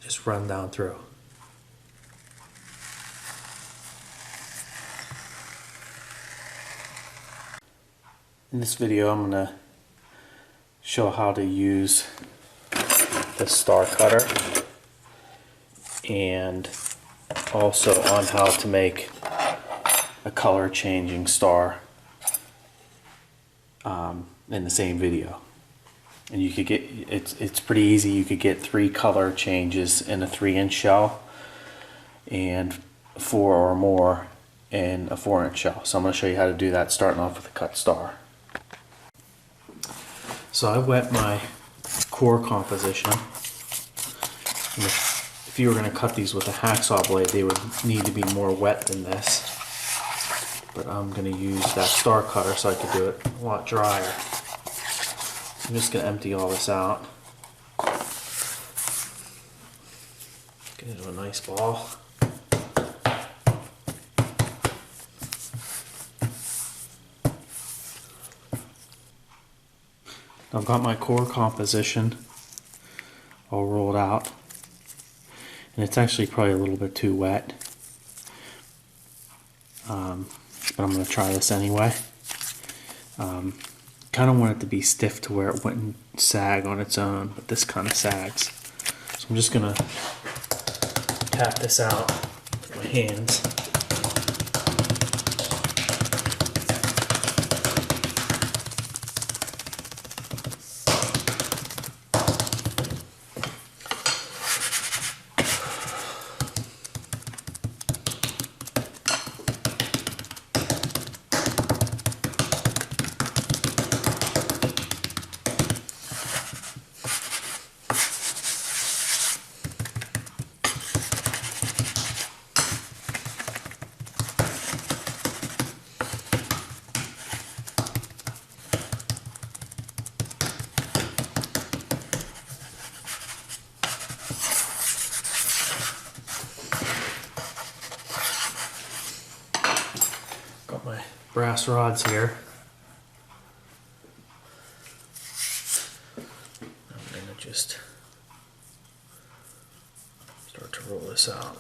just run down through. In this video I'm going to show how to use the star cutter and also on how to make a color changing star in the same video. And you could get, it's pretty easy, you could get 3 color changes in a 3-inch shell and 4 or more in a 4-inch shell. So I'm going to show you how to do that, starting off with a cut star. So I wet my core composition. And if you were going to cut these with a hacksaw blade, they would need to be more wet than this. But I'm going to use that star cutter so I could do it a lot drier. I'm just going to empty all this out. Get into a nice ball. I've got my core composition all rolled out, and it's actually probably a little bit too wet, but I'm going to try this anyway. Kind of want it to be stiff to where it wouldn't sag on its own, but this kind of sags. So I'm just going to tap this out with my hands. Got my brass rods here. I'm going to just start to roll this out.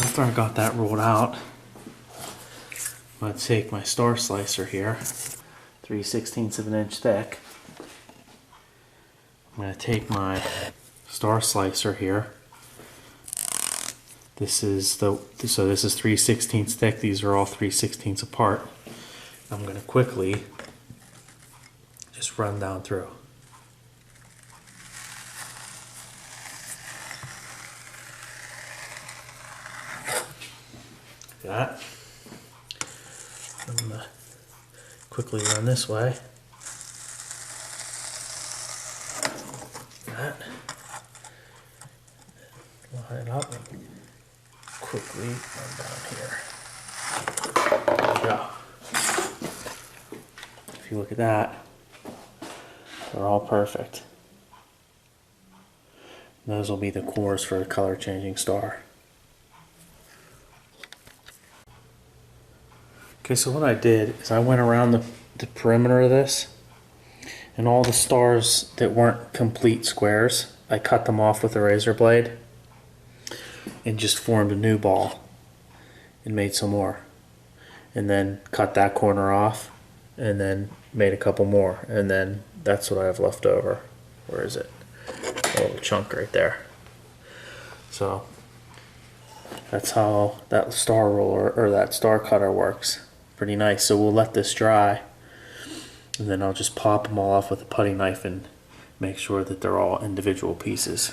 After I got that rolled out, I'm going to take my star slicer here, 3/16 of an inch thick. I'm going to take my star slicer here. This is 3/16 thick. These are all 3/16 apart. I'm going to quickly just run down through. That. I'm gonna quickly run this way. That. Line it up and quickly run down here. There we go. If you look at that, they're all perfect. Those will be the cores for a color changing star. Okay, so what I did is I went around the perimeter of this, and all the stars that weren't complete squares, I cut them off with a razor blade and just formed a new ball and made some more. And then cut that corner off and then made a couple more, and then that's what I have left over. Where is it? A little chunk right there. So that's how that star roller or that star cutter works. Pretty nice. So we'll let this dry, and then I'll just pop them all off with a putty knife and make sure that they're all individual pieces.